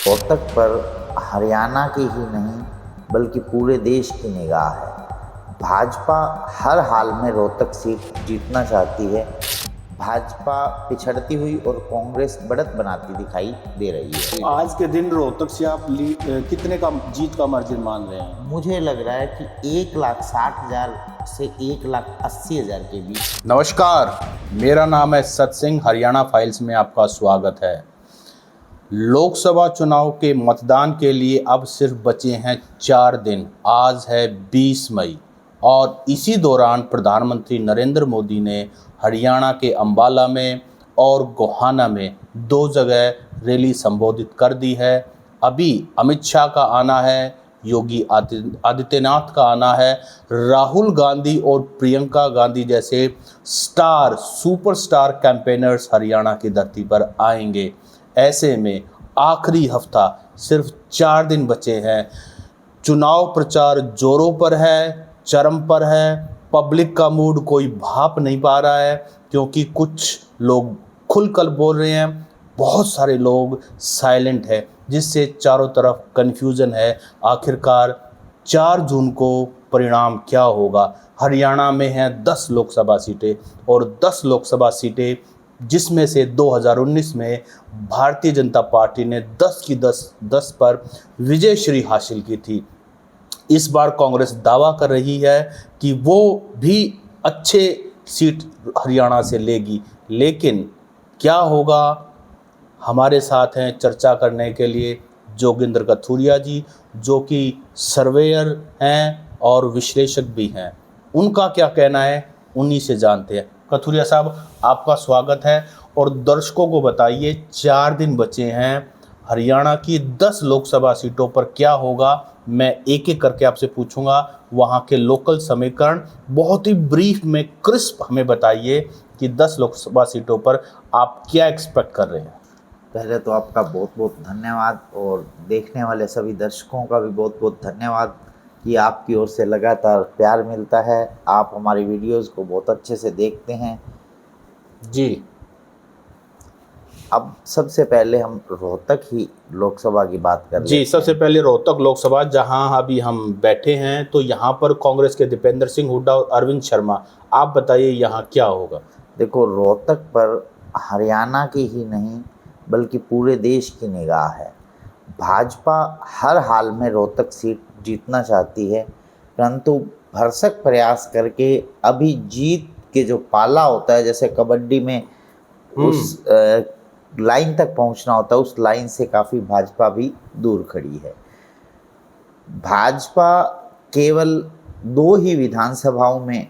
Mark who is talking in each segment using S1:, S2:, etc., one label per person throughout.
S1: रोहतक पर हरियाणा की ही नहीं बल्कि पूरे देश की निगाह है। भाजपा हर हाल में रोहतक सीट जीतना चाहती है। भाजपा पिछड़ती हुई और कांग्रेस बढ़त बनाती दिखाई दे रही है।
S2: आज के दिन रोहतक से आप कितने का जीत का मार्जिन मान रहे हैं?
S1: मुझे लग रहा है कि 1,60,000 से 1,80,000 के बीच।
S3: नमस्कार, मेरा नाम है सतसिंह। हरियाणा फाइल्स में आपका स्वागत है। लोकसभा चुनाव के मतदान के लिए अब सिर्फ बचे हैं 4 दिन। आज है 20 मई और इसी दौरान प्रधानमंत्री नरेंद्र मोदी ने हरियाणा के अंबाला में और गोहाना में 2 जगह रैली संबोधित कर दी है। अभी अमित शाह का आना है, योगी आदित्यनाथ का आना है, राहुल गांधी और प्रियंका गांधी जैसे सुपरस्टार कैंपेनर्स हरियाणा की धरती पर आएंगे। ऐसे में आखिरी हफ्ता सिर्फ 4 दिन बचे हैं। चुनाव प्रचार जोरों पर है, चरम पर है। पब्लिक का मूड कोई भाप नहीं पा रहा है क्योंकि कुछ लोग खुलकर बोल रहे हैं, बहुत सारे लोग साइलेंट है, जिससे चारों तरफ कन्फ्यूज़न है। आखिरकार 4 जून को परिणाम क्या होगा? हरियाणा में हैं 10 लोकसभा सीटें और 10 लोकसभा सीटें जिसमें से 2019 में भारतीय जनता पार्टी ने 10 की 10 पर विजय श्री हासिल की थी। इस बार कांग्रेस दावा कर रही है कि वो भी अच्छे सीट हरियाणा से लेगी, लेकिन क्या होगा? हमारे साथ हैं चर्चा करने के लिए जोगिंद्र कथुरिया जी, जो कि सर्वेयर हैं और विश्लेषक भी हैं। उनका क्या कहना है, उन्हीं से जानते हैं। कथुरिया साहब, आपका स्वागत है और दर्शकों को बताइए 4 दिन बचे हैं, हरियाणा की 10 लोकसभा सीटों पर क्या होगा? मैं एक एक करके आपसे पूछूंगा। वहां के लोकल समीकरण बहुत ही ब्रीफ में क्रिस्प हमें बताइए कि 10 लोकसभा सीटों पर आप क्या एक्सपेक्ट कर रहे हैं।
S1: पहले तो आपका बहुत बहुत धन्यवाद और देखने वाले सभी दर्शकों का भी बहुत बहुत धन्यवाद कि आपकी ओर से लगातार प्यार मिलता है। आप हमारी वीडियोस को बहुत अच्छे से देखते हैं
S3: जी।
S1: अब सबसे पहले हम रोहतक ही लोकसभा की बात कर
S3: जी, सबसे पहले रोहतक लोकसभा जहां अभी हम बैठे हैं, तो यहां पर कांग्रेस के दीपेंद्र सिंह हुड्डा और अरविंद शर्मा। आप बताइए यहां क्या होगा?
S1: देखो, रोहतक पर हरियाणा की ही नहीं बल्कि पूरे देश की निगाह है। भाजपा हर हाल में रोहतक सीट जीतना चाहती है, परंतु भरसक प्रयास करके अभी जीत के जो पाला होता है, जैसे कबड्डी में उस लाइन तक पहुंचना होता है, उस लाइन से काफ़ी भाजपा भी दूर खड़ी है। भाजपा केवल 2 ही विधानसभाओं में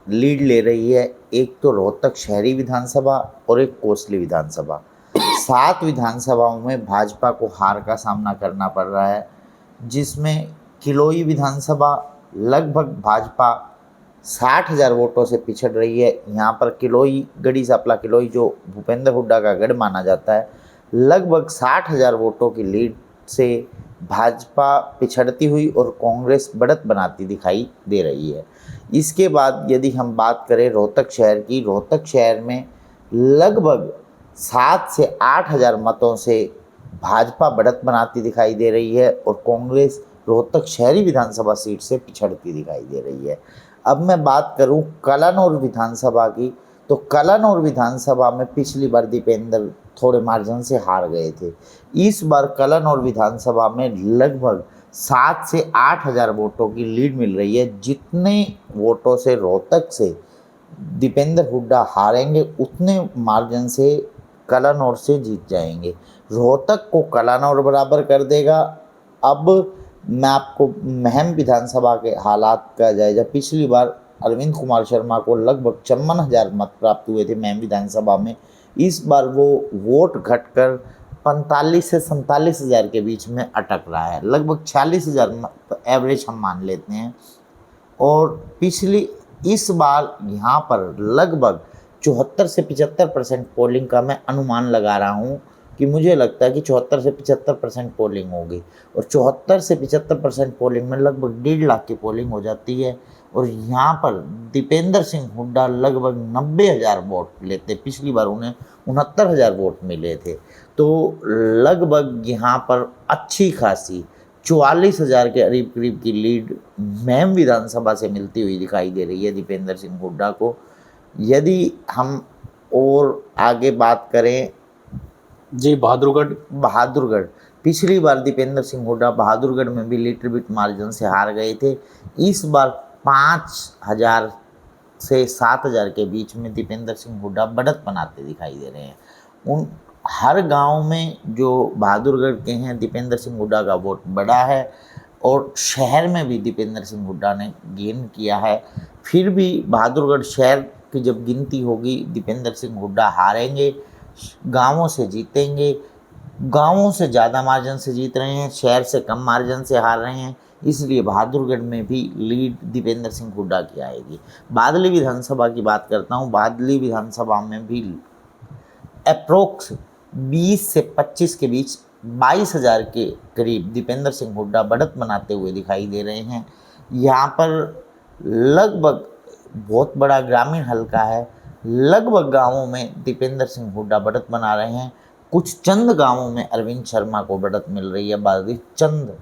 S1: लीड ले रही है, एक तो रोहतक शहरी विधानसभा और एक कोसली विधानसभा। 7 विधानसभाओं में भाजपा को हार का सामना करना पड़ रहा है, जिसमें किलोई विधानसभा लगभग भाजपा 60,000 वोटों से पिछड़ रही है। यहाँ पर किलोई, गढ़ी सापला किलोई, जो भूपेंद्र हुड्डा का गढ़ माना जाता है, लगभग 60,000 वोटों की लीड से भाजपा पिछड़ती हुई और कांग्रेस बढ़त बनाती दिखाई दे रही है। इसके बाद यदि हम बात करें रोहतक शहर की, रोहतक शहर में लगभग 7 से 8,000 मतों से भाजपा बढ़त बनाती दिखाई दे रही है और कांग्रेस रोहतक शहरी विधानसभा सीट से पिछड़ती दिखाई दे रही है। अब मैं बात करूं कलानौर विधानसभा की, तो कलानौर विधानसभा में पिछली बार दीपेंद्र थोड़े मार्जिन से हार गए थे। इस बार कलानौर विधानसभा में लगभग 7 से 8,000 वोटों की लीड मिल रही है। जितने वोटों से रोहतक से दीपेंद्र हुड्डा हारेंगे, उतने मार्जिन से कलानौर से जीत जाएंगे। रोहतक को कलानौर बराबर कर देगा। अब मैं आपको महम विधानसभा के हालात का जायजा, पिछली बार अरविंद कुमार शर्मा को लगभग 54,000 मत प्राप्त हुए थे महम विधानसभा में। इस बार वो वोट घटकर 45 से 47,000 के बीच में अटक रहा है, लगभग 46,000 एवरेज हम मान लेते हैं। और इस बार यहाँ पर लगभग 74 से 75% पोलिंग का मैं अनुमान लगा रहा हूँ कि मुझे लगता है कि 74 से 75% पोलिंग होगी, और 74 से 75% पोलिंग में लगभग 1.5 लाख की पोलिंग हो जाती है। और यहाँ पर दीपेंद्र सिंह हुड्डा लगभग 90,000 वोट लेते, पिछली बार उन्हें 69,000 वोट मिले थे। तो लगभग यहाँ पर अच्छी खासी 44,000 के करीब करीब की लीड मैम विधानसभा से मिलती हुई दिखाई दे रही है दीपेंद्र सिंह हुड्डा को। यदि हम और आगे बात करें
S3: जी,
S1: बहादुरगढ़, पिछली बार दीपेंद्र सिंह हुड्डा बहादुरगढ़ में भी लिटिल बिट मार्जिन से हार गए थे। इस बार 5,000 से 7,000 के बीच में दीपेंद्र सिंह हुड्डा बढ़त बनाते दिखाई दे रहे हैं। उन हर गांव में जो बहादुरगढ़ के हैं दीपेंद्र सिंह हुड्डा का वोट बढ़ा है, और शहर में भी दीपेंद्र सिंह हुड्डा ने गेन किया है। फिर भी बहादुरगढ़ शहर की जब गिनती होगी दीपेंद्र सिंह हुड्डा हारेंगे, गांवों से जीतेंगे। गांवों से ज़्यादा मार्जिन से जीत रहे हैं, शहर से कम मार्जिन से हार रहे हैं, इसलिए बहादुरगढ़ में भी लीड दीपेंद्र सिंह हुड्डा की आएगी। बादली विधानसभा की बात करता हूँ। बादली विधानसभा में भी अप्रोक्स 20 से 25 के बीच 22,000 के करीब दीपेंद्र सिंह हुड्डा बढ़त बनाते हुए दिखाई दे रहे हैं। यहाँ पर लगभग बहुत बड़ा ग्रामीण हलका है, लगभग गांवों में दीपेंद्र सिंह हुड्डा बढ़त बना रहे हैं। कुछ चंद गांवों में अरविंद शर्मा को बढ़त मिल रही है। बाकी चंद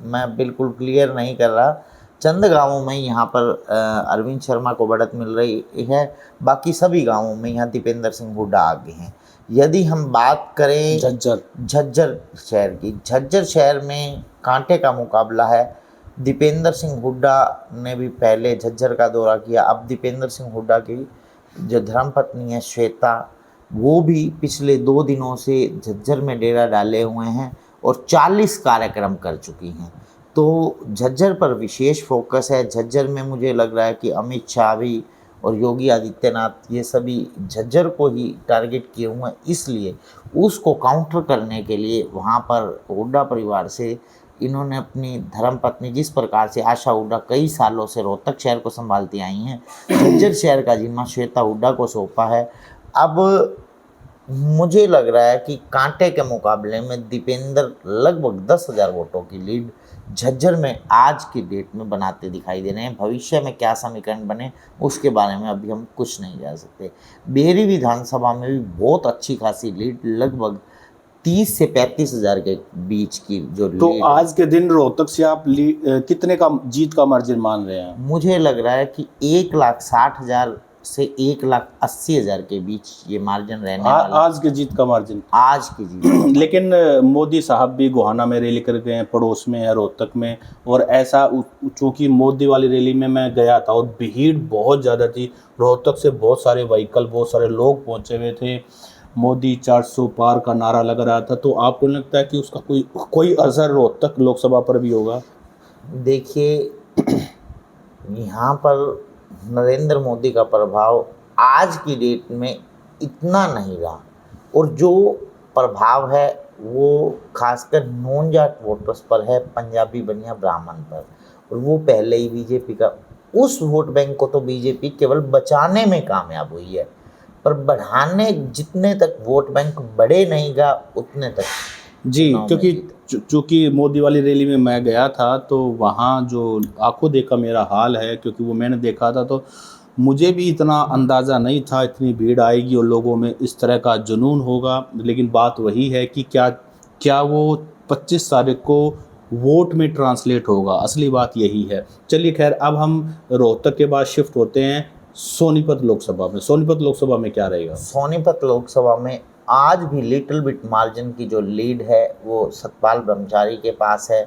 S1: मैं बिल्कुल क्लियर नहीं कर रहा, चंद गांवों में यहाँ पर अरविंद शर्मा को बढ़त मिल रही है। बाकी सभी गांवों में यहाँ दीपेंद्र सिंह हुड्डा आगे हैं। यदि हम बात करें झज्जर शहर की, झज्जर शहर में कांटे का मुकाबला है। दीपेंद्र सिंह हुड्डा ने भी पहले झज्जर का दौरा किया। अब दीपेंद्र सिंह हुड्डा की जो धर्मपत्नी है श्वेता, वो भी पिछले 2 दिनों से झज्जर में डेरा डाले हुए हैं और 40 कार्यक्रम कर चुकी हैं। तो झज्जर पर विशेष फोकस है। झज्जर में मुझे लग रहा है कि अमित शाह भी और योगी आदित्यनाथ ये सभी झज्जर को ही टारगेट किए हुए हैं, इसलिए उसको काउंटर करने के लिए वहाँ पर हुड्डा परिवार से इन्होंने अपनी धर्मपत्नी, जिस प्रकार से आशा हुड्डा कई सालों से रोहतक शहर को संभालती आई हैं, झज्जर शहर का जिम्मा श्वेता हुड्डा को सौंपा है। अब मुझे लग रहा है कि कांटे के मुकाबले में दीपेंद्र लगभग 10,000 वोटों की लीड झज्जर में आज की डेट में बनाते दिखाई दे रहे हैं। भविष्य में क्या समीकरण बने उसके बारे में अभी हम कुछ नहीं जा सकते। बेरी विधानसभा में भी बहुत अच्छी खासी लीड, लगभग 30 से 35,000 के बीच की जो
S2: तो
S1: लीड
S2: आज के दिन रोहतक से आप कितने का जीत का मार्जिन मान रहे हैं?
S1: मुझे लग रहा है कि 1,60,000 से 1,80,000 के बीच ये मार्जिन रहने वाला
S2: आज के जीत का मार्जिन,
S1: आज की जीत।
S3: लेकिन मोदी साहब भी गोहाना में रैली कर गए हैं, पड़ोस में है रोहतक में, और ऐसा चूँकि मोदी वाली रैली में मैं गया था और भीड़ बहुत ज़्यादा थी। रोहतक से बहुत सारे व्हीकल, बहुत सारे लोग पहुँचे हुए थे। मोदी 400 पार का नारा लग रहा था। तो आपको लगता है कि उसका कोई असर रोहतक लोकसभा पर भी होगा?
S1: देखिए, यहाँ पर नरेंद्र मोदी का प्रभाव आज की डेट में इतना नहीं रहा, और जो प्रभाव है वो खासकर नॉन जाट वोटर्स पर है, पंजाबी बनिया ब्राह्मण पर, और वो पहले ही बीजेपी का, उस वोट बैंक को तो बीजेपी केवल बचाने में कामयाब हुई है, पर बढ़ाने जितने तक वोट बैंक बढ़े नहीं गा उतने तक
S3: जी, क्योंकि चूँकि मोदी वाली रैली में मैं गया था तो वहाँ जो आंखों देखा मेरा हाल है, क्योंकि वो मैंने देखा था, तो मुझे भी इतना अंदाज़ा नहीं था इतनी भीड़ आएगी और लोगों में इस तरह का जुनून होगा। लेकिन बात वही है कि क्या वो 25 तारीख को वोट में ट्रांसलेट होगा, असली बात यही है। चलिए खैर, अब हम रोहतक के बाद शिफ्ट होते हैं सोनीपत लोकसभा में। सोनीपत लोकसभा में क्या रहेगा?
S1: सोनीपत लोकसभा में आज भी लिटिल बिट मार्जिन की जो लीड है वो सतपाल ब्रह्मचारी के पास है।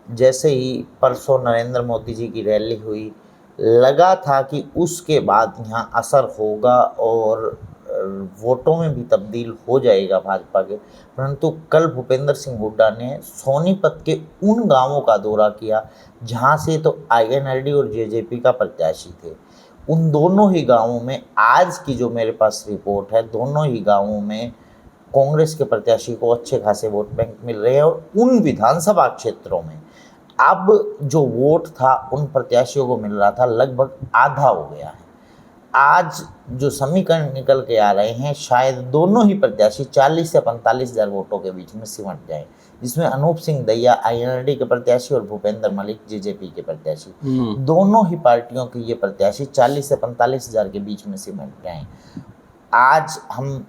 S1: जैसे ही परसों नरेंद्र मोदी जी की रैली हुई, लगा था कि उसके बाद यहाँ असर होगा और वोटों में भी तब्दील हो जाएगा भाजपा के, परंतु कल भूपेंद्र सिंह हुड्डा ने सोनीपत के उन गांवों का दौरा किया जहां से तो INLD और जेजेपी का प्रत्याशी थे। उन दोनों ही गांवों में आज की जो मेरे पास रिपोर्ट है, दोनों ही गांवों में कांग्रेस के प्रत्याशी को अच्छे खासे वोट बैंक मिल रहे हैं, और उन विधानसभा क्षेत्रों में अब जो वोट था उन प्रत्याशियों को मिल रहा था लगभग आधा हो गया है। आज जो समीकरण निकल के आ रहे हैं, शायद दोनों ही प्रत्याशी 40 से 45 हजार वोटों के बीच में सिमट जाए, जिसमें अनूप सिंह दहिया आईएनएलडी के प्रत्याशी और भूपेंद्र मलिक जेजेपी के प्रत्याशी, दोनों ही पार्टियों के ये प्रत्याशी 40 से 45 हजार के बीच में सिमट जाए। आज हम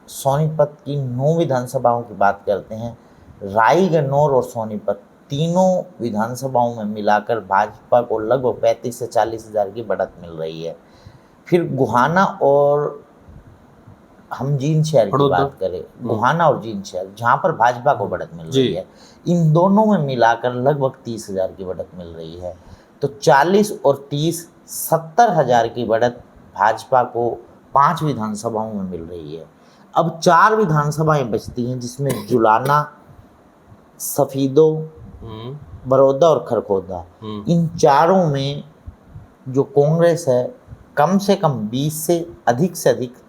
S1: सोनीपत की 9 विधानसभाओं की बात करते हैं। राई, गन्नौर और सोनीपत तीनों विधानसभाओं में मिलाकर भाजपा को लगभग 35 से 40 हजार की बढ़त मिल रही है। फिर गुहाना और हम जींद शहर की बात करें, गुहाना और जींद शहर जहाँ पर भाजपा को बढ़त मिल रही है, इन दोनों में मिलाकर लगभग 30 हजार की बढ़त मिल रही है। तो 40 और 30 70 हजार की बढ़त भाजपा को 5 विधानसभाओं में मिल रही है। अब 4 विधानसभाएं बचती हैं, जिसमें जुलाना, सफीदो, बड़ौदा और खरखोदा। इन चारों में जो कांग्रेस है कम से कम 20 से अधिक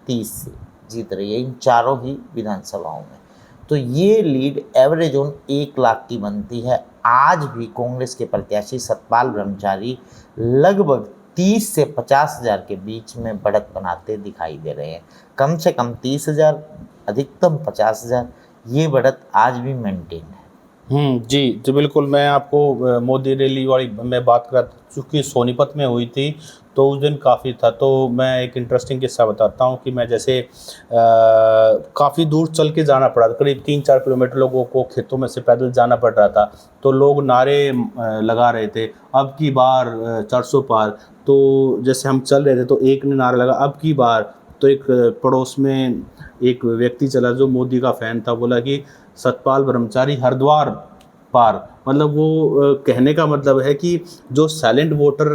S1: 30 से जीत रही है इन चारों ही विधानसभाओं में। तो ये लीड एवरेज ऑन 1 लाख की बनती है। आज भी कांग्रेस के प्रत्याशी सतपाल ब्रह्मचारी लगभग 30 से 50 हजार के बीच में बढ़त बनाते दिखाई दे रहे हैं। कम से कम 30 हजार, अधिकतम 50 हजार, ये बढ़त आज भी मेंटेन है।
S3: जी तो बिल्कुल, मैं आपको मोदी रैली वाली मैं बात कर, चूँकि सोनीपत में हुई थी तो उस दिन काफ़ी था। तो मैं एक इंटरेस्टिंग किस्सा बताता हूँ कि मैं जैसे काफ़ी दूर चल के जाना पड़ा था, करीब 3-4 किलोमीटर लोगों को खेतों में से पैदल जाना पड़ रहा था। तो लोग नारे लगा रहे थे, अब की बार 400 पार। तो जैसे हम चल रहे थे तो एक ने नारा लगा, अब की बार। तो एक पड़ोस में एक व्यक्ति चला जो मोदी का फ़ैन था, बोला कि सतपाल ब्रह्मचारी हरिद्वार पार। मतलब वो कहने का मतलब है कि जो साइलेंट वोटर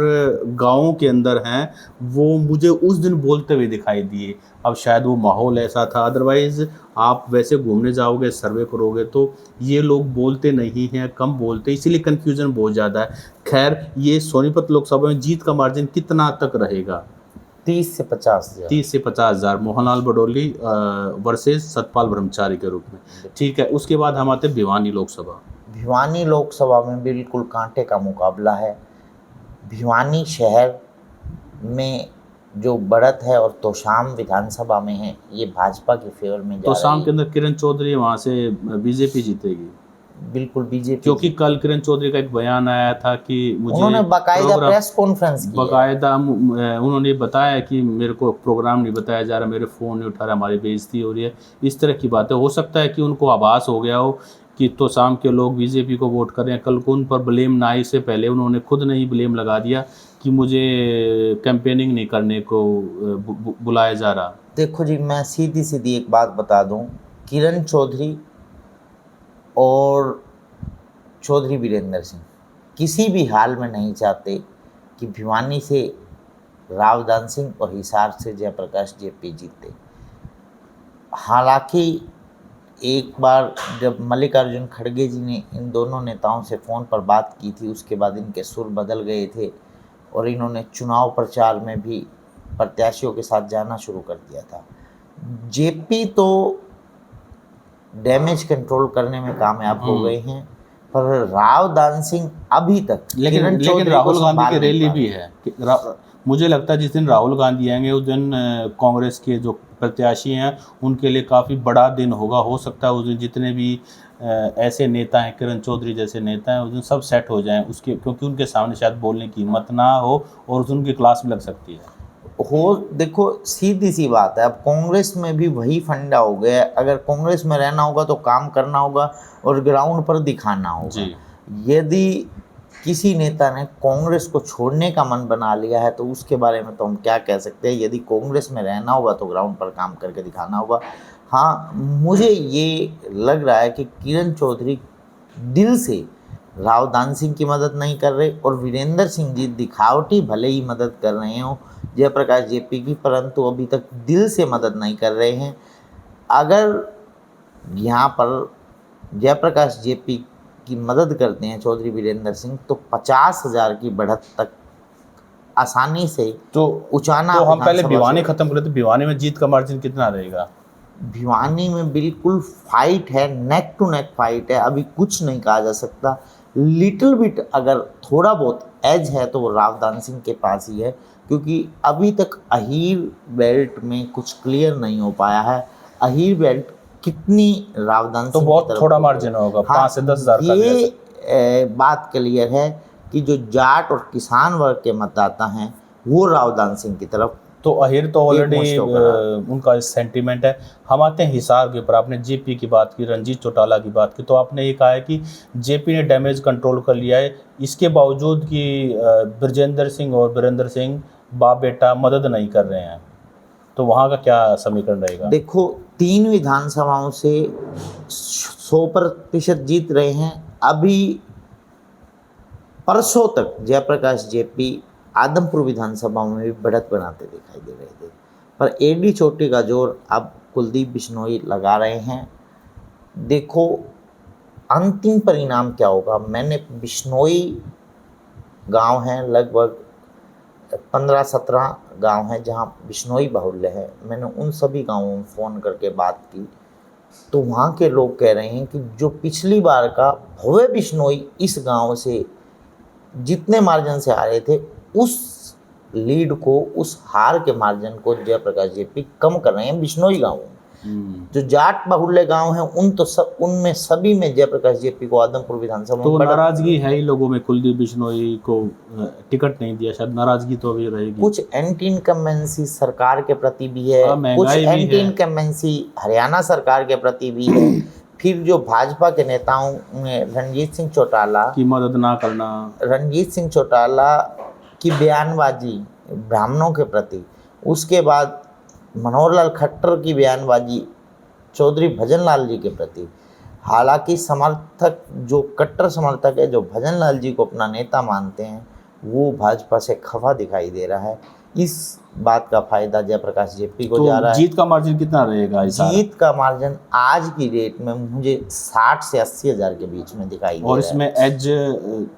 S3: गाँवों के अंदर हैं वो मुझे उस दिन बोलते हुए दिखाई दिए। अब शायद वो माहौल ऐसा था, अदरवाइज़ आप वैसे घूमने जाओगे, सर्वे करोगे तो ये लोग बोलते नहीं हैं, कम बोलते, इसीलिए कन्फ्यूज़न बहुत ज़्यादा है। खैर, ये सोनीपत लोकसभा में जीत का मार्जिन कितना तक रहेगा?
S1: 30 से 50 हजार।
S3: 30 से 50 हजार मोहनलाल बडोली वर्सेस सतपाल ब्रह्मचारी के रूप में। ठीक है, उसके बाद हम आते हैं भिवानी लोकसभा।
S1: भिवानी लोकसभा में बिल्कुल कांटे का मुकाबला है। भिवानी शहर में जो बढ़त है और तोशाम विधानसभा में है, ये भाजपा के फेवर में जा
S3: तोशाम
S1: रही है।
S3: के अंदर किरण चौधरी, वहाँ से बीजेपी जीतेगी।
S1: बिल्कुल बीजेपी,
S3: क्योंकि कल किरण चौधरी का एक बयान आया था कि मुझे
S1: उन्होंने बाकायदा प्रेस कॉन्फ्रेंस की,
S3: बाकायदा उन्होंने बताया कि मेरे को प्रोग्राम नहीं बताया जा रहा, मेरे फ़ोन नहीं उठा रहा, हमारी बेइज्जती हो रही है, इस तरह की बातें। हो सकता है कि उनको आभास हो गया हो कि तोशाम के लोग बीजेपी को वोट कर रहे हैं। कल को उन पर ब्लेम ना आए से पहले उन्होंने खुद ने ही ब्लेम लगा दिया कि मुझे कैंपेनिंग नहीं करने को बुलाया जा रहा।
S1: देखो जी, मैं सीधी सीधी एक बात बता दूं, किरण चौधरी और चौधरी वीरेंद्र सिंह किसी भी हाल में नहीं चाहते कि भिवानी से राव दान सिंह और हिसार से जयप्रकाश जेपी जीते। हालांकि एक बार जब मल्लिकार्जुन खड़गे जी ने इन दोनों नेताओं से फ़ोन पर बात की थी, उसके बाद इनके सुर बदल गए थे और इन्होंने चुनाव प्रचार में भी प्रत्याशियों के साथ जाना शुरू कर दिया था। जेपी तो डैमेज कंट्रोल करने में कामयाब हो गए हैं, पर राव दान सिंह अभी तक,
S3: लेकिन राहुल गांधी की रैली भी है। मुझे लगता है जिस दिन राहुल गांधी आएंगे उस दिन कांग्रेस के जो प्रत्याशी हैं उनके लिए काफ़ी बड़ा दिन होगा। हो सकता है उस दिन जितने भी ऐसे नेता हैं, किरण चौधरी जैसे नेता हैं, उस दिन सब सेट हो जाएं उसके, क्योंकि उनके सामने शायद बोलने की हिम्मत ना हो और उस दिन उनकी क्लास भी लग सकती है।
S1: देखो सीधी सी बात है, अब कांग्रेस में भी वही फंडा हो गया है। अगर कांग्रेस में रहना होगा तो काम करना होगा और ग्राउंड पर दिखाना होगा। यदि किसी नेता ने कांग्रेस को छोड़ने का मन बना लिया है तो उसके बारे में तो हम क्या कह सकते हैं। यदि कांग्रेस में रहना होगा तो ग्राउंड पर काम करके दिखाना होगा। हाँ, मुझे ये लग रहा है कि किरण चौधरी दिल से राव दान सिंह की मदद नहीं कर रहे और वीरेंद्र सिंह जी दिखावटी भले ही मदद कर रहे हो जयप्रकाश जेपी की, परंतु अभी तक दिल से मदद नहीं कर रहे हैं। अगर यहाँ पर जयप्रकाश जेपी की मदद करते हैं चौधरी वीरेंद्र सिंह तो 50,000 की बढ़त तक आसानी से
S3: तो
S1: उचाना।
S3: तो हम पहले भिवानी खत्म करें तो भिवानी में जीत का मार्जिन कितना रहेगा?
S1: भिवानी में बिल्कुल फाइट है, नेक टू नेक फाइट है। अभी कुछ नहीं कहा जा सकता। लिटिल बिट अगर थोड़ा बहुत एज है तो वो राव दान सिंह के पास ही है, क्योंकि अभी तक अहीर बेल्ट में कुछ क्लियर नहीं हो पाया है। अहीर बेल्ट कितनी रावदान
S3: तो
S1: सिंह की
S3: बहुत
S1: तरफ
S3: थोड़ा
S1: को-
S3: मार्जिन होगा,
S1: हाँ,
S3: 5 से 10 हज़ार का ले
S1: ये
S3: सकते।
S1: बात क्लियर है कि जो जाट और किसान वर्ग के मतदाता हैं वो रावदान सिंह की तरफ
S3: तो अहिर तो ऑलरेडी
S1: मुश्त होकर
S3: उनका सेंटीमेंट है। हम आते हैं हिसार के ऊपर। आपने जेपी की बात की, रंजीत चौटाला की बात की, तो आपने ये कहा है कि जेपी ने डैमेज कंट्रोल कर लिया है, इसके बावजूद कि ब्रजेंद्र सिंह और वीरेंद्र सिंह बाप बेटा मदद नहीं कर रहे हैं, तो वहाँ का क्या समीकरण रहेगा?
S1: देखो, 3 विधानसभाओं से 100% जीत रहे हैं। अभी परसों तक जयप्रकाश जेपी आदमपुर विधानसभा में भी बढ़त बनाते दिखाई दे रहे थे, पर एडी चोटी का जोर अब कुलदीप बिश्नोई लगा रहे हैं। देखो अंतिम परिणाम क्या होगा। मैंने बिश्नोई गांव हैं, लगभग 15-17 गांव हैं जहां बिश्नोई बाहुल्य है। मैंने उन सभी गांवों में फ़ोन करके बात की, तो वहाँ के लोग कह रहे हैं कि जो पिछली बार का भव्य बिश्नोई इस गांव से जितने मार्जिन से हारे थे, उस लीड को, उस हार के मार्जिन को जयप्रकाश जेपी कम कर रहे हैं बिश्नोई गाँव में। जो जाट बाहुल्य गांव हैं उनमें सभी में जयप्रकाश जेपी को आदमपुर विधानसभा
S3: तो
S1: में बढ़त-
S3: नाराजगी है ही लोगों में, कुलदीप बिश्नोई को टिकट नहीं दिया, शायद नाराजगी तो अभी रहेगी।
S1: कुछ एंटी इनकम्बेंसी सरकार के प्रति भी है,
S3: हाँ,
S1: कुछ
S3: महंगाई भी
S1: एंटी
S3: है।
S1: इनकम्बेंसी हरियाणा सरकार के प्रति भी है। फिर जो भाजपा के नेताओं में रणजीत सिंह चौटाला
S3: की मदद ना करना,
S1: रणजीत सिंह चौटाला की बयानबाजी ब्राह्मणों के प्रति, उसके बाद मनोहर लाल खट्टर की बयानबाजी चौधरी भजन लाल जी के प्रति। हालांकि समर्थक, जो कट्टर समर्थक है, जो भजन लाल जी को अपना नेता मानते हैं, वो भाजपा से खफा दिखाई दे रहा है। इस बात का फायदा जयप्रकाश जेपी को
S3: तो
S1: जा रहा है।
S3: जीत का मार्जिन कितना रहेगा इस बार?
S1: जीत का मार्जिन आज की डेट में मुझे 60 से 80 हज़ार के बीच में दिखाई दे
S3: और
S1: रहा
S3: इसमें एज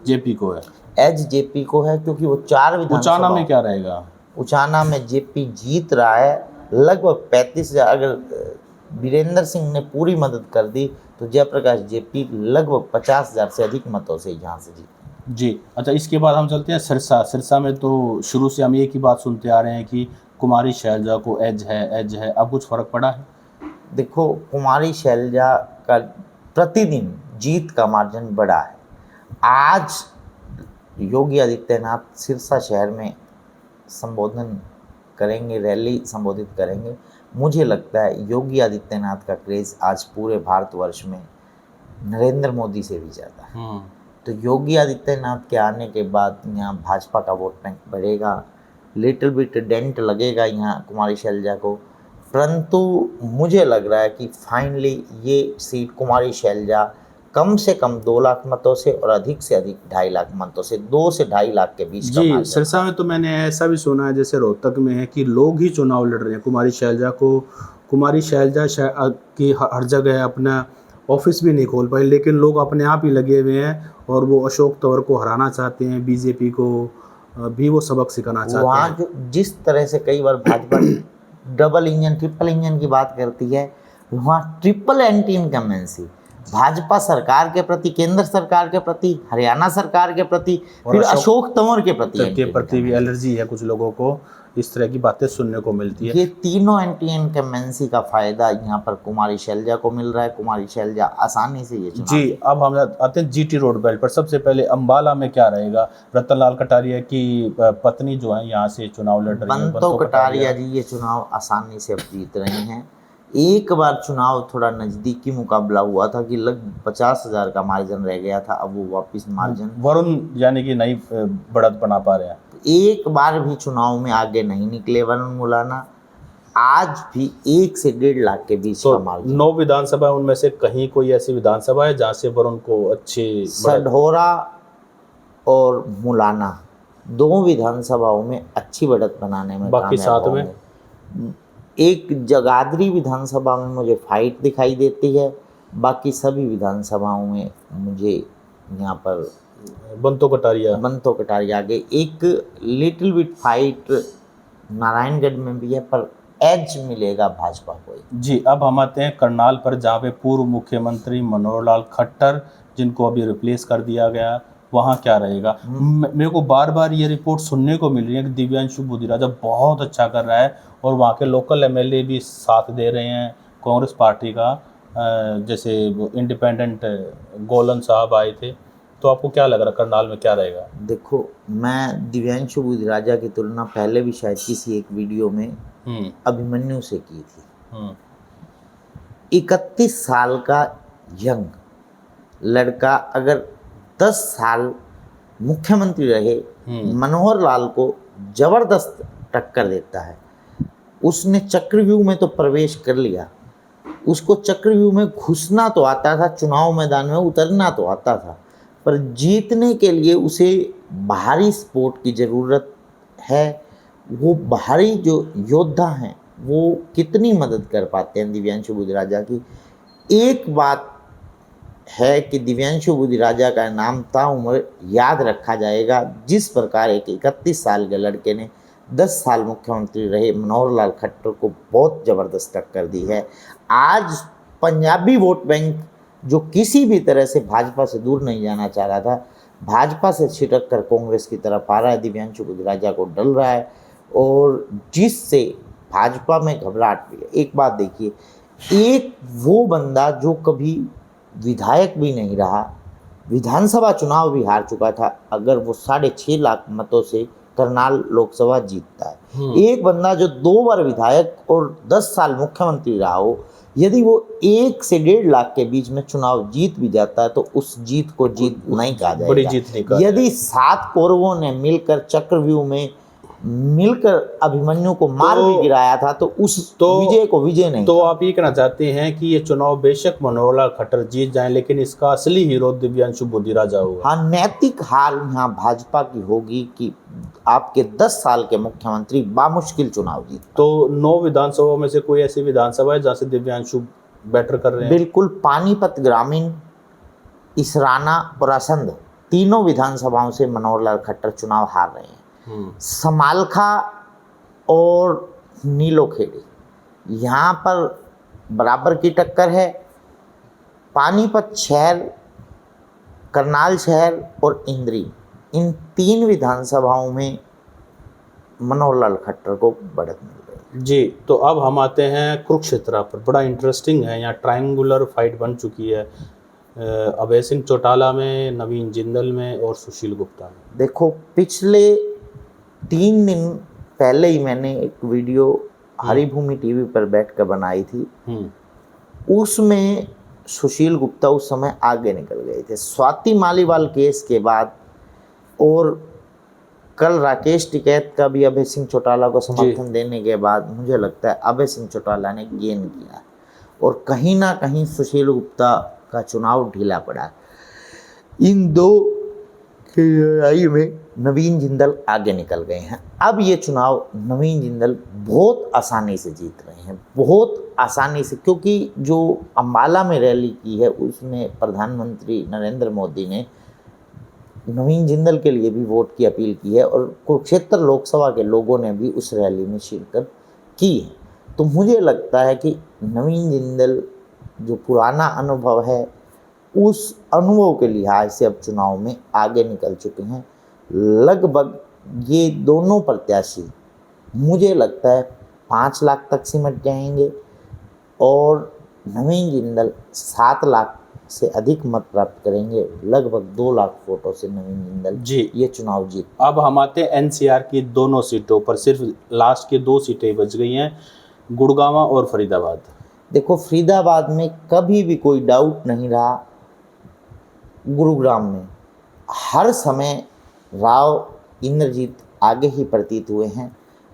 S3: जेपी को है।
S1: है। एज जेपी को है क्योंकि वो 4
S3: उचाना
S1: विधानसभा
S3: में क्या रहेगा?
S1: उचाना में जेपी जीत रहा है लगभग 35,000। अगर वीरेंद्र सिंह ने पूरी मदद कर दी तो जयप्रकाश जेपी लगभग 50,000 से अधिक मतों से यहाँ से जीते।
S3: जी, अच्छा, इसके बाद हम चलते हैं सिरसा। सिरसा में तो शुरू से हम एक ही बात सुनते आ रहे हैं कि कुमारी शैलजा को एज है। अब कुछ फर्क पड़ा है?
S1: देखो, कुमारी शैलजा का प्रतिदिन जीत का मार्जिन बढ़ा है। आज योगी आदित्यनाथ सिरसा शहर में संबोधन करेंगे, रैली संबोधित करेंगे। मुझे लगता है योगी आदित्यनाथ का क्रेज़ आज पूरे भारतवर्ष में नरेंद्र मोदी से भी ज़्यादा है। तो योगी आदित्यनाथ के आने के बाद यहाँ भाजपा का वोट बैंक बढ़ेगा, लिटिल बिट डेंट लगेगा यहाँ कुमारी शैलजा को, परंतु मुझे लग रहा है कि फाइनली ये सीट कुमारी शैलजा कम से कम 2 लाख मतों से और अधिक से अधिक 2.5 लाख मतों से, 2 से 2.5 लाख के बीच का
S3: जी,
S1: मार्जिन।
S3: सिरसा में तो मैंने ऐसा भी सुना है, जैसे रोहतक में है, कि लोग ही चुनाव लड़ रहे हैं कुमारी शैलजा को। कुमारी शैलजा की हर जगह अपना ऑफिस भी नहीं खोल पाए, लेकिन लोग अपने आप ही लगे हुए हैं और वो अशोक तंवर को हराना चाहते हैं, बीजेपी को भी वो सबक सिखाना चाहते
S1: वहाँ
S3: हैं।
S1: जो जिस तरह से कई बार Bhajpa double engine, triple engine की बात करती है, वहाँ ट्रिपल एंटी इनकम्बेंसी भाजपा सरकार के प्रति, केंद्र सरकार के प्रति, हरियाणा सरकार के प्रति, फिर अशोक तंवर के प्रति
S3: भी एलर्जी है कुछ लोगों को, इस तरह की बातें सुनने को मिलती है।
S1: ये तीनों एंटी इनकम्बेंसी का फायदा यहाँ पर कुमारी शैलजा को मिल रहा है। कुमारी शैलजा आसानी से ये चुनाव।
S3: जी, अब हम आते हैं जीटी रोड बेल्ट पर। सबसे पहले अंबाला में क्या रहेगा? रतन लाल कटारिया की पत्नी जो है यहाँ से चुनाव लड़ रही है,
S1: बंतो कटारिया जी ये चुनाव आसानी से अब जीत रहे हैं। एक बार चुनाव थोड़ा नज़दीकी मुकाबला हुआ था कि लगभग 50,000 का मार्जिन रह गया था, अब वो वापस मार्जिन,
S3: वरुण यानी कि नई बढ़त बना पा रहे हैं।
S1: एक बार भी चुनाव में आगे नहीं निकले वरुण मुलाना। आज भी 1 से 1.5 लाख के बीच
S3: तो
S1: का मार्जिन।
S3: 9 विधानसभा, उनमें से कहीं कोई ऐसी विधानसभा है जहाँ से वरुण को अच्छी
S1: सढौरा और मुलाना 2 विधानसभाओं में अच्छी बढ़त बनाने में
S3: बाकी
S1: कामयाब
S3: 7 में?
S1: होंगे। एक जगाधरी विधानसभा में मुझे फाइट दिखाई देती है, बाकी सभी विधानसभाओं में मुझे यहाँ पर
S3: बंतो
S1: कटारिया आगे। एक लिटिल बिट फाइट नारायणगढ़ में भी है, पर एज मिलेगा भाजपा को।
S3: जी, अब हम आते हैं करनाल पर, जहाँ पे पूर्व मुख्यमंत्री मनोहर लाल खट्टर, जिनको अभी रिप्लेस कर दिया गया, वहाँ क्या रहेगा। मेरे को बार बार ये रिपोर्ट सुनने को मिल रही है कि दिव्यांशु बुधिराजा बहुत अच्छा कर रहा है और वहाँ के लोकल एमएलए भी साथ दे रहे हैं कांग्रेस पार्टी का। जैसे इंडिपेंडेंट गोलन साहब आए थे, तो आपको क्या लग रहा है करनाल में क्या रहेगा?
S1: देखो, मैं दिव्यांशु बुधिराजा की तुलना पहले भी शायद किसी एक वीडियो में अभिमन्यु से की थी। 31 साल का यंग लड़का अगर 10 साल मुख्यमंत्री रहे, मनोहर लाल को जबरदस्त टक्कर देता है। उसने चक्रव्यूह में तो प्रवेश कर लिया, उसको चक्रव्यूह में घुसना तो आता था, चुनाव मैदान में उतरना तो आता था, पर जीतने के लिए उसे बाहरी सपोर्ट की ज़रूरत है। वो बाहरी जो योद्धा हैं वो कितनी मदद कर पाते हैं दिव्यांशु बुधिराजा की। एक बात है कि दिव्यांशु बुधिराजा का नाम ताउम्र याद रखा जाएगा, जिस प्रकार एक 31 साल के लड़के ने 10 साल मुख्यमंत्री रहे मनोहर लाल खट्टर को बहुत ज़बरदस्त टक्कर दी है। आज पंजाबी वोट बैंक जो किसी भी तरह से भाजपा से दूर नहीं जाना चाह रहा था, भाजपा से छिटक कर कांग्रेस की तरफ आ रहा है, दिव्यांशु बुधिराजा को डल रहा है, और जिससे भाजपा में घबराहट भी है। एक बात देखिए, एक वो बंदा जो कभी विधायक भी नहीं रहा, विधानसभा चुनाव भी हार चुका था, अगर वो 6.5 लाख मतों से करनाल लोकसभा जीतता है, एक बंदा जो 2 बार विधायक और 10 साल मुख्यमंत्री रहा हो, यदि वो 1 से 1.5 लाख के बीच में चुनाव जीत भी जाता है तो उस जीत को जीत नहीं कहा जाएगा।
S3: बड़ी जीत नहीं कहा।
S1: यदि 7 कौरवों ने मिलकर चक्रव्यूह में मिलकर अभिमन्यु को मार भी गिराया था तो उस विजय को विजय नहीं।
S3: तो आप ये कहना चाहते हैं कि ये चुनाव बेशक मनोहर लाल खट्टर जीत जाए, लेकिन इसका असली हीरो दिव्यांशु बुधिराजा होगा।
S1: हाँ, नैतिक हार यहाँ भाजपा की होगी कि आपके 10 साल के मुख्यमंत्री बामुश्किल चुनाव जीत।
S3: तो 9 विधानसभा में से कोई ऐसी विधानसभा है जहाँ से दिव्यांशु बेटर कर रहे हैं?
S1: बिल्कुल, पानीपत ग्रामीण, इसराना और असंध, तीनों विधानसभाओं से मनोहर लाल खट्टर चुनाव हार रहे हैं। समालखा और नीलोखेड़ी यहाँ पर बराबर की टक्कर है। पानीपत शहर, करनाल शहर और इंद्री, इन 3 विधानसभाओं में मनोहर लाल खट्टर को बढ़त मिल रही है।
S3: जी, तो अब हम आते हैं कुरुक्षेत्र पर। बड़ा इंटरेस्टिंग है, यहाँ ट्रायंगुलर फाइट बन चुकी है अभय सिंह चौटाला में, नवीन जिंदल में और सुशील गुप्ता में।
S1: देखो, पिछले 3 दिन पहले ही मैंने एक वीडियो हरिभूमि टीवी पर बैठकर बनाई थी। उसमें सुशील गुप्ता उस समय आगे निकल गए थे। स्वाति मालीवाल केस के बाद और कल राकेश टिकैत का भी अभय सिंह चौटाला को समर्थन देने के बाद मुझे लगता है अभय सिंह चौटाला ने गेन किया और कहीं ना कहीं सुशील गुप्ता का चुनाव ढीला पड़ा। इन 2 की लड़ाई में नवीन जिंदल आगे निकल गए हैं। अब ये चुनाव नवीन जिंदल बहुत आसानी से जीत रहे हैं, बहुत आसानी से, क्योंकि जो अम्बाला में रैली की है उसमें प्रधानमंत्री नरेंद्र मोदी ने नवीन जिंदल के लिए भी वोट की अपील की है और कुरुक्षेत्र लोकसभा के लोगों ने भी उस रैली में शिरकत की है। तो मुझे लगता है कि नवीन जिंदल जो पुराना अनुभव है उस अनुभव के लिहाज से अब चुनाव में आगे निकल चुके हैं। लगभग ये दोनों प्रत्याशी मुझे लगता है 5 लाख तक सिमट जाएंगे और नवीन जिंदल 7 लाख से अधिक मत प्राप्त करेंगे। लगभग 2 लाख वोटों से नवीन जिंदल
S3: जी
S1: ये चुनाव जीत।
S3: अब हम आते हैं एनसीआर की दोनों सीटों पर। सिर्फ लास्ट की 2 सीटें बच गई हैं, गुड़गांव और फरीदाबाद।
S1: देखो, फरीदाबाद में कभी भी कोई डाउट नहीं रहा। गुरुग्राम में हर समय राव इंद्रजीत आगे ही प्रतीत हुए हैं।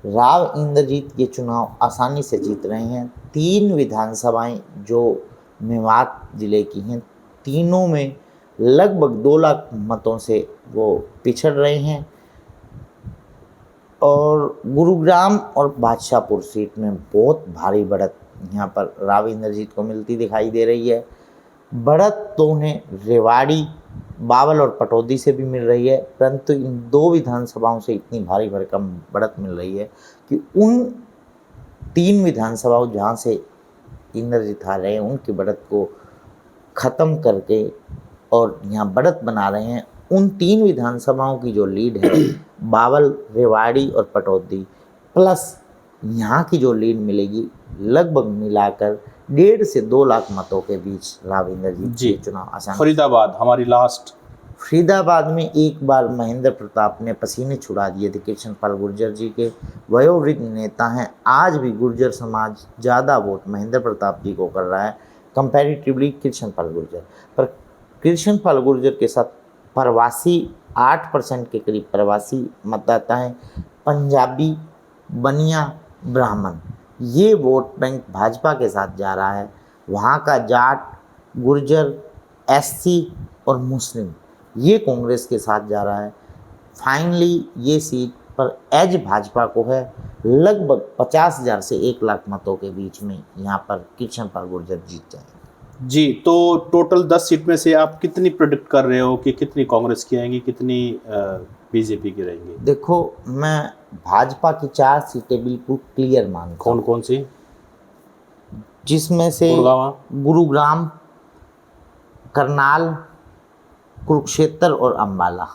S1: राव इंद्रजीत ये चुनाव आसानी से जीत रहे हैं। 3 विधानसभाएं जो मेवात जिले की हैं, तीनों में लगभग 2 लाख मतों से वो पिछड़ रहे हैं और गुरुग्राम और बादशाहपुर सीट में बहुत भारी बढ़त यहाँ पर राव इंद्रजीत को मिलती दिखाई दे रही है। बढ़त तो उन्हें रेवाड़ी, बावल और पटौदी से भी मिल रही है, परंतु इन 2 विधानसभाओं से इतनी भारी भरकम बढ़त मिल रही है कि उन 3 विधानसभाओं जहाँ से इंद्रजीत हार रहे हैं उनकी बढ़त को ख़त्म करके और यहाँ बढ़त बना रहे हैं उन 3 विधानसभाओं की जो लीड है बावल, रेवाड़ी और पटौदी, प्लस यहाँ की जो लीड मिलेगी लगभग मिलाकर 1.5 से 2 लाख मतों के बीच राविंदर जी
S3: जी।
S1: के चुनाव आसान।
S3: फरीदाबाद हमारी लास्ट।
S1: फरीदाबाद में एक बार महेंद्र प्रताप ने पसीने छुड़ा दिए थे कृष्णपाल गुर्जर जी के, वयोवृद्ध नेता हैं। आज भी गुर्जर समाज ज़्यादा वोट महेंद्र प्रताप जी को कर रहा है कंपैरेटिवली कृष्णपाल गुर्जर। पर कृष्णपाल गुर्जर के साथ प्रवासी 8% के करीब प्रवासी मतदाता हैं, पंजाबी, बनिया, ब्राह्मण, ये वोट बैंक भाजपा के साथ जा रहा है। वहाँ का जाट, गुर्जर, एससी और मुस्लिम ये कांग्रेस के साथ जा रहा है। फाइनली ये सीट पर एज भाजपा को है, लगभग 50,000 से 1 लाख मतों के बीच में यहाँ पर कृष्णपाल गुर्जर जीत जाएंगे।
S3: जी, तो टोटल 10 सीट में से आप कितनी प्रेडिक्ट कर रहे हो कि कितनी कांग्रेस की आएंगी, कितनी बीजेपी की रहेंगी?
S1: देखो, मैं भाजपा की 4 सीटें बिल्कुल क्लियर मानता हूँ।
S3: कौन कौन सी?
S1: जिसमें से गुरुग्राम, करनाल, कुरुक्षेत्र और अम्बाला।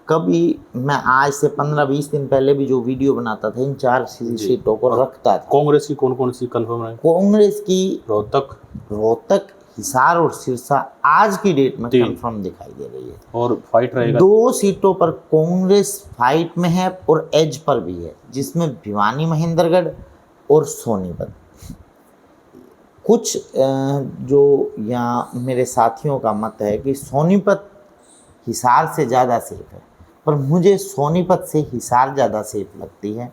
S1: कभी मैं आज से 15-20 दिन पहले भी जो वीडियो बनाता था इन 4 सीटों को रखता था।
S3: कांग्रेस की कौन कौन सी कंफर्म है?
S1: कांग्रेस की
S3: रोहतक,
S1: हिसार और सिरसा आज की डेट में कंफर्म दिखाई दे रही है।
S3: और फाइट रहेगा
S1: 2 सीटों पर कांग्रेस फाइट में है और एज पर भी है, जिसमें भिवानी, महेंद्रगढ़ और सोनीपत। कुछ जो यहाँ मेरे साथियों का मत है कि सोनीपत हिसार से ज़्यादा सेफ है, पर मुझे सोनीपत से हिसार ज़्यादा सेफ लगती है।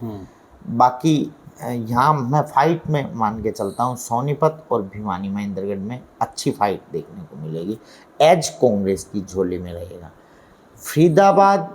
S1: बाकी यहाँ मैं फाइट में मान के चलता हूँ सोनीपत और भिवानी, महेंद्रगढ़ में अच्छी फाइट देखने को मिलेगी। एज कांग्रेस की झोली में रहेगा। फरीदाबाद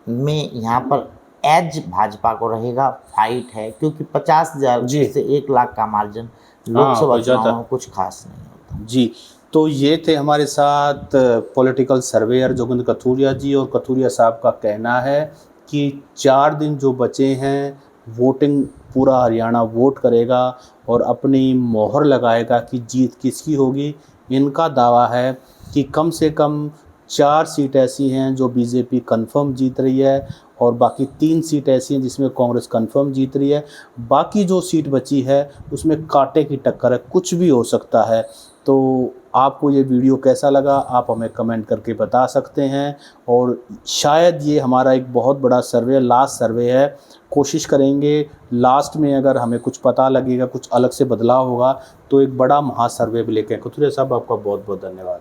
S1: में यहाँ पर एज भाजपा को रहेगा, फाइट है, क्योंकि 50,000 से 1 लाख का मार्जिन लोकसभा चुनाव में कुछ खास नहीं होता।
S3: जी, तो ये थे हमारे साथ पॉलिटिकल सर्वेयर जोगिंद्र कथुरिया जी, और कथुरिया साहब का कहना है कि 4 दिन जो बचे हैं वोटिंग पूरा हरियाणा वोट करेगा और अपनी मोहर लगाएगा कि जीत किसकी होगी। इनका दावा है कि कम से कम 4 सीट ऐसी हैं जो बीजेपी कंफर्म जीत रही है और बाकी 3 सीट ऐसी हैं जिसमें कांग्रेस कंफर्म जीत रही है। बाकी जो सीट बची है उसमें कांटे की टक्कर है, कुछ भी हो सकता है। तो आपको ये वीडियो कैसा लगा आप हमें कमेंट करके बता सकते हैं, और शायद ये हमारा एक बहुत बड़ा सर्वे, लास्ट सर्वे है। कोशिश करेंगे लास्ट में अगर हमें कुछ पता लगेगा, कुछ अलग से बदलाव होगा तो एक बड़ा महासर्वे भी लेके। कथुरिया साहब आपका बहुत बहुत धन्यवाद।